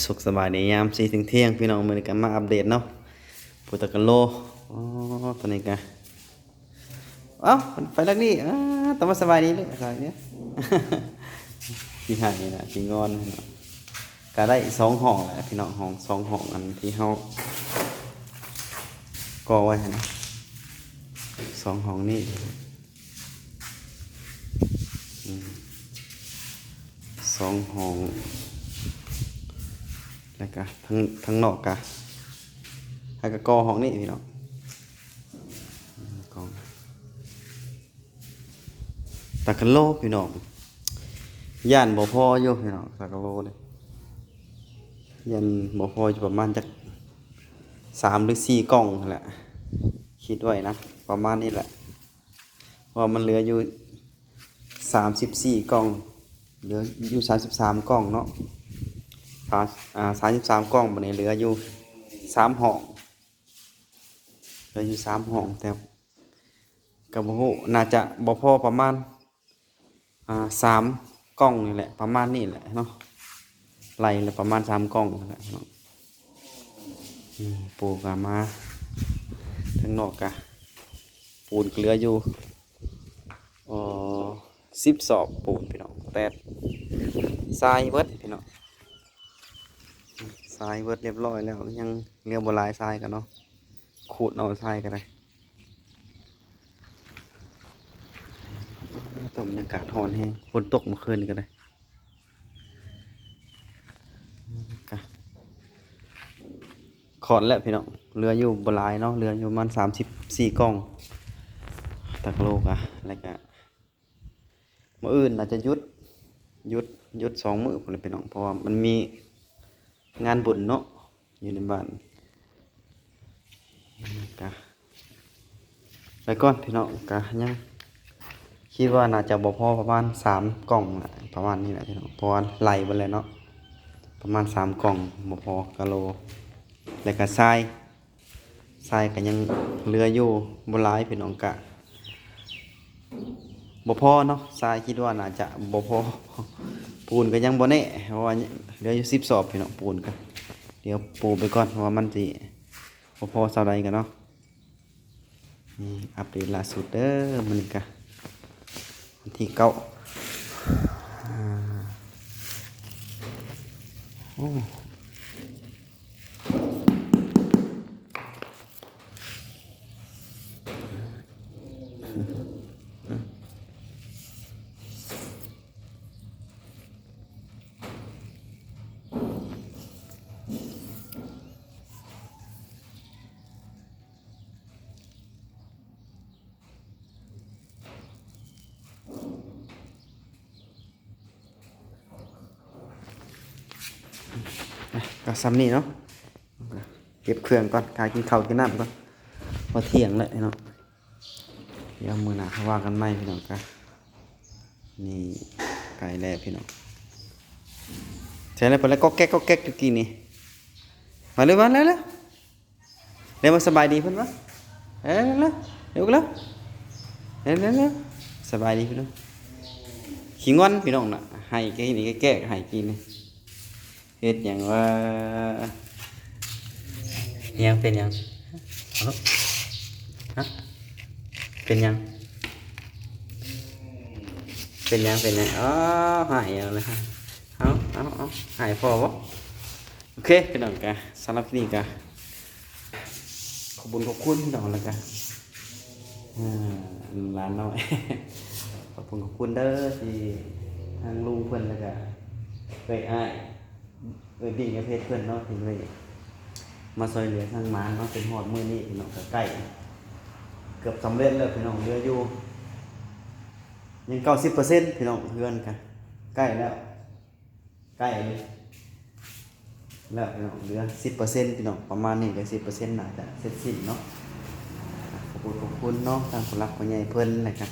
สุขสบายในยาม4ถึงเที่ยงพี่น้องมื้อนี้ก็มาอัปเดตเนาะพุทธกันโลอ๋อตอนนี้ก็เอ้าไปลักนี่ต้องมาสบายดีเลยสบายเนี่ยที่ให้น่ะที่งอนเนาะก็ได้2ห้องแหละพี่น้องห้อง2ห้องอันที่เฮาก่อไว้หั่นนะ2ห้องนี้2ห้องแล้วก็ทั้งนอกก็แล้วก็ก่อห้องนี้พี่น้องก่อตะกันโลพี่น้องย่านบ่พออยู่พี่น้องตะกันโลเลยย่านบ่พออยู่ประมาณจัก3หรือ4กล่องนั่นแหละคิดไว้นะประมาณนี้แหละเพราะมันเหลืออยู่34กล่องเหลืออยู่33กล่องเนาะ33กล่องบัดนี้เหลืออยู่3ห้องเหลืออยู่3ห้องแต่ก็บ่ฮู้น่าจะบ่พอประมาณ3กล่องนี่แหละประมาณนี้แหละเนาะไล่ละประมาณ3กล่องนั่นแหละเนาะปูก็มาทางนอกก็ปูนเหลืออยู่10 สอบปูนพี่น้องแต่ทรายเบิดพี่น้องทรายเบิดเรียบร้อยแล้วยังเหลือบ่หลายทรายกันเนาะขูดเอาทรายก็ได้ต้มบรรยากาศร้อนแฮงฝนตกเมื่อคืนนี่ก็ได้ขอนแล้วพี่น้องเหลืออยู่บ่หลายเนาะเหลืออยู่ประมาณ34กล่องตักโลกแล้วก็มื้ออื่นอาจจะหยุด2มื้อพุ่นแหละพี่น้องเพราะว่ามันมีงานบุญเนาะอยู่ในบ้านก็ไปก่อนพี่น้องก็ยังคิดว่าน่าจะบ่พอประมาณ3กล่องแหละประมาณนี้แหละพี่น้องเพราะว่าไหลเบิดแล้วเนาะประมาณ3กล่องบ่พอกะโลแล้วก็ทรายก็ยังเหลืออยู่บ่หลายพี่น้องก็บ่พอเนาะทรายคิดว่าน่าจะบ่พอปูนก็ยังบ่แน่เพราะว่าเหลืออยู่10 สอบพี่น้องปูนก็เดี๋ยวปูไปก่อนเพราะว่ามันสิบ่พอเท่าใดกันเนาะนี่อัปเดตล่าสุดเด้อมื้อนี้ก็วันที่9โอ้ก็ซ้ำนี่เนาะเก็บเครื่องก่อนกายกินข้าวกินน้ำก่อนพอเที่ยงแล้วเนาะเดี๋ยวมื้อหน้าเขาว่ากันใหม่พี่น้องก็นี่ไก่แล้วพี่น้องใช่แล้วเพิ่นแล้วก็แก๊กอยู่กี่นี่มาเร็วมาแล้วเร็วมาสบายดีเพิ่นวะเร็วสบายดีพี่น้องขี้งอนพี่น้องน่ะให้แกนี่แก้ให้กินนี่เฮ็ดหยังว่ายังเป็นหยังฮะเป็นหยังอ๋อหายแล้วนะฮะเอาหายพอบ่โอเคพี่น้องกะสำหรับนี่กะขอบคุณพี่น้องแล้วกะร้านน้อยขอบคุณเด้อที่ทางลุงเพิ่นแล้วก็อ้ายบิ่งกับเพจเพิ่นเนาะที่มาซอยเหลือทางหมานเนาะเป็นฮอดมื้อนี้พี่น้องก็ใกล้เกือบสำเร็จแล้วพี่น้องเหลืออยู่ยัง90%พี่น้องเฮือนกันใกล้แล้วใกล้แล้วพี่น้องเหลือ10%พี่น้องประมาณนี้ก็10%น่าจะเสร็จสิ้นเนาะขอบคุณเนาะทางผู้รักผู้ใหญ่เพิ่นนะครับ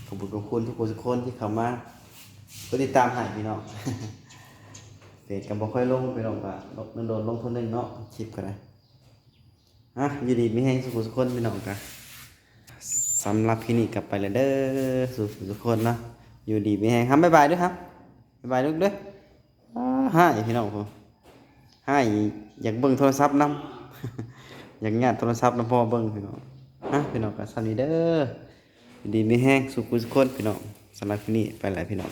ขอบคุณทุกคนที่เข้ามากดติดตามให้พี่น้องเพจก็บ่ค่อยลงพี่น้องก็โดนลงทุนนึงเนาะคลิปก็ได้อยู่ดีมีแฮงสุขทุกคนพี่น้องก็สำหรับคลินิกกลับไปเลยเด้อทุกคนเนาะอยู่ดีมีแฮงครับบ๊ายบายด้วยครับบ๊ายบายลูกเด้อให้พี่น้องผม ให้อยากเบิ่งโทรศัพท์นำ อยากญาติโทรศัพท์นำพ่อเบิ่งพี่น้องพี่น้องก็ซ้ำนี้เด้อดีมีแฮงสุขสุขคนพี่น้องสำหรับคลิปนี้ไปแล้วพี่น้อง